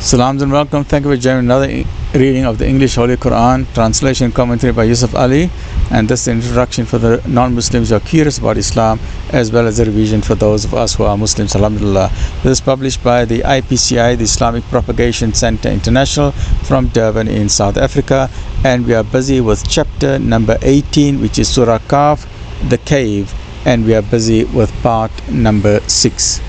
Salams and welcome. Thank you for joining another reading of the English Holy Quran, translation commentary by Yusuf A'lee. And this is the introduction for the non-Muslims who are curious about Islam, as well as a revision for those of us who are Muslims. Alhamdulillah. This is published by the IPCI, the Islamic Propagation Center International, from Durban in South Africa. And we are busy with chapter number 18, which is Surah Kahf, the cave. And we are busy with part number 6.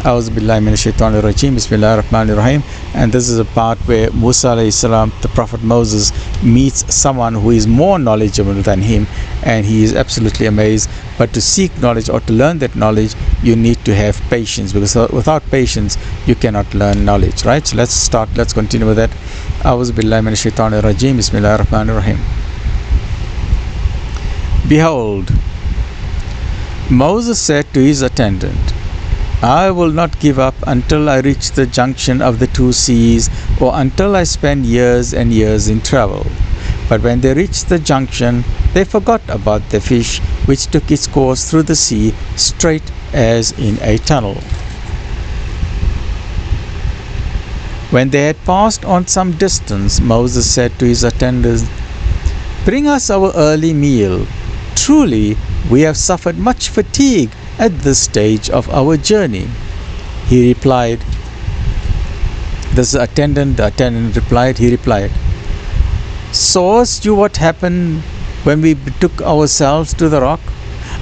A'udhu billahi minash shaitanir rajeem. Bismillahir rahmanir rahim. And this is a part where Musa alayhi salam, the Prophet Moses, meets someone who is more knowledgeable than him, and he is absolutely amazed. But to seek knowledge or to learn that knowledge, you need to have patience, because without patience you cannot learn knowledge, right? So let's continue with that. A'udhu billahi minash shaitanir rajeem. Bismillahir rahmanir rahim. Behold, Moses said to his attendant, I will not give up until I reach the junction of the two seas, or until I spend years and years in travel. But when they reached the junction, they forgot about the fish, which took its course through the sea straight as in a tunnel. When they had passed on some distance, Moses said to his attendants, Bring us our early meal. Truly, we have suffered much fatigue at this stage of our journey. He replied, the attendant replied, Sawest you what happened when we betook ourselves to the rock?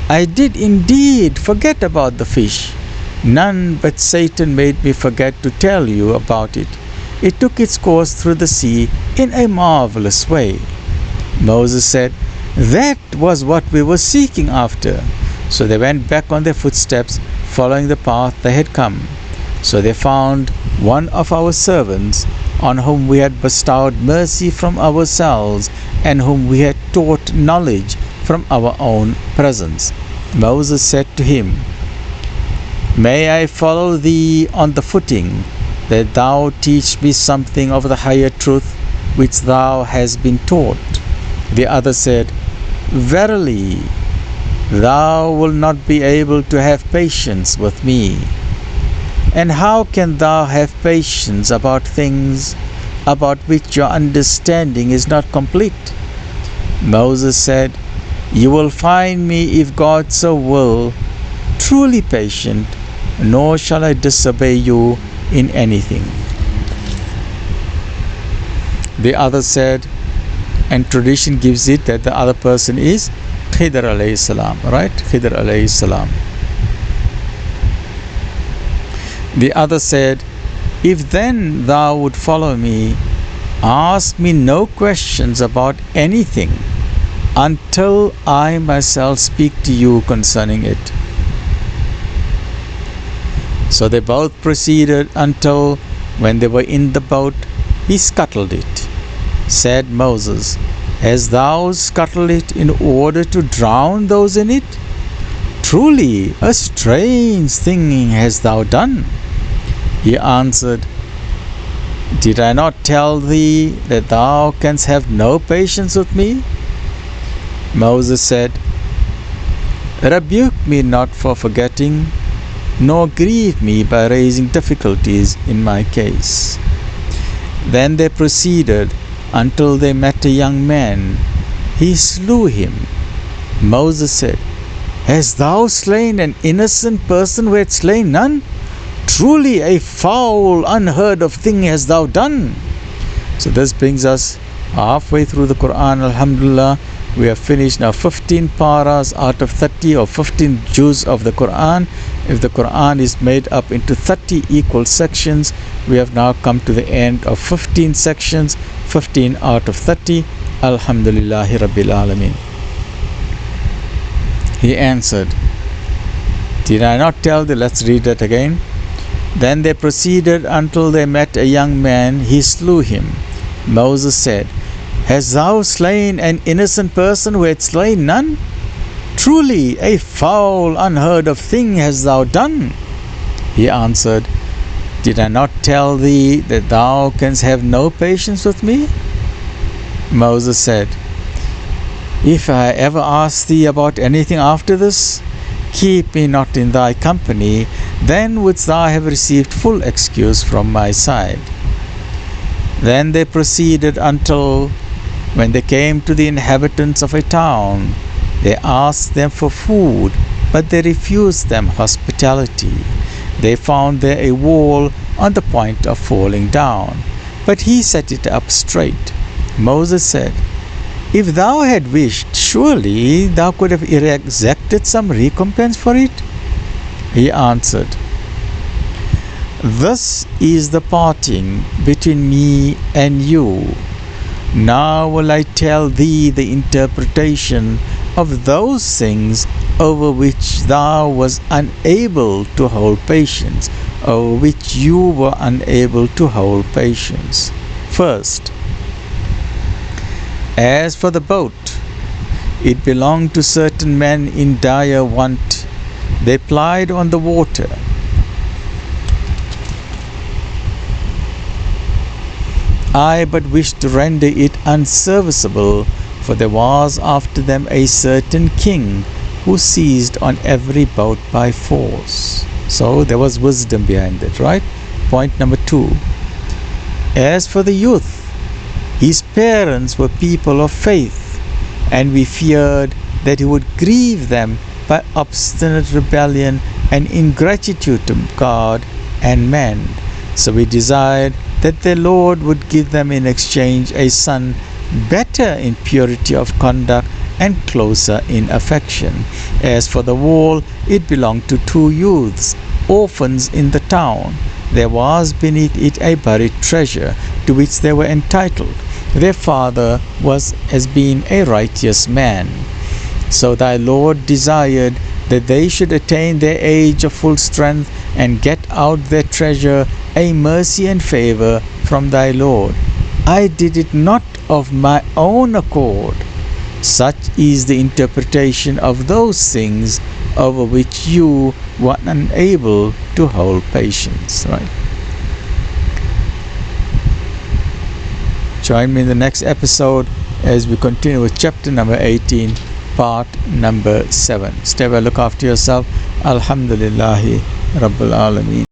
I did indeed forget about the fish. None but Satan made me forget to tell you about it. It took its course through the sea in a marvelous way. Moses said, That was what we were seeking after. So they went back on their footsteps, following the path they had come. So they found one of our servants, on whom we had bestowed mercy from ourselves, and whom we had taught knowledge from our own presence. Moses said to him, May I follow thee on the footing, that thou teach me something of the higher truth which thou hast been taught. The other said, Verily, thou wilt not be able to have patience with me. And how can thou have patience about things about which your understanding is not complete? Moses said, You will find me, if God so will, truly patient, nor shall I disobey you in anything. The other said, and tradition gives it that the other person is Khidr alayhi salam, right? Khidr alayhi salam. The other said, If then thou would follow me, ask me no questions about anything until I myself speak to you concerning it. So they both proceeded until, when they were in the boat, he scuttled it. Said Moses, Hast thou scuttled it in order to drown those in it? Truly, a strange thing hast thou done. He answered, Did I not tell thee that thou canst have no patience with me? Moses said, Rebuke me not for forgetting, nor grieve me by raising difficulties in my case. Then they proceeded until they met a young man. He slew him. Moses said, Hast thou slain an innocent person who had slain none? Truly a foul, unheard of thing hast thou done. So this brings us halfway through the Quran, alhamdulillah. We have finished now 15 paras out of 30, or 15 juz of the Quran. If the Quran is made up into 30 equal sections, we have now come to the end of 15 sections, 15 out of 30. Alhamdulillahi Rabbil Alameen. He answered, Did I not tell thee? Let's read that again. Then they proceeded until they met a young man. He slew him. Moses said, Hast thou slain an innocent person who had slain none? Truly a foul, unheard of thing hast thou done. He answered, Did I not tell thee that thou canst have no patience with me? Moses said, If I ever ask thee about anything after this, keep me not in thy company, then wouldst thou have received full excuse from my side. Then they proceeded until when they came to the inhabitants of a town, they asked them for food, but they refused them hospitality. They found there a wall on the point of falling down, but he set it up straight. Moses said, "If thou had wished, surely thou could have exacted some recompense for it." He answered, "This is the parting between me and you. Now will I tell thee the interpretation of those things over which thou was unable to hold patience, over which you were unable to hold patience. First, as for the boat, it belonged to certain men in dire want. They plied on the water. I but wished to render it unserviceable, for there was after them a certain king who seized on every boat by force." So there was wisdom behind it, right? Point number 2. As for the youth, his parents were people of faith, and we feared that he would grieve them by obstinate rebellion and ingratitude to God and man. So we desired that their Lord would give them in exchange a son better in purity of conduct and closer in affection. As for the wall, it belonged to 2 youths, orphans in the town. There was beneath it a buried treasure, to which they were entitled. Their father was as being a righteous man. So thy Lord desired that they should attain their age of full strength and get out their treasure, a mercy and favor from thy Lord. I did it not of my own accord. Such is the interpretation of those things over which you were unable to hold patience. Right? Join me in the next episode as we continue with chapter number 18, part number 7. Stay well, look after yourself. Alhamdulillahi Rabbil Alameen.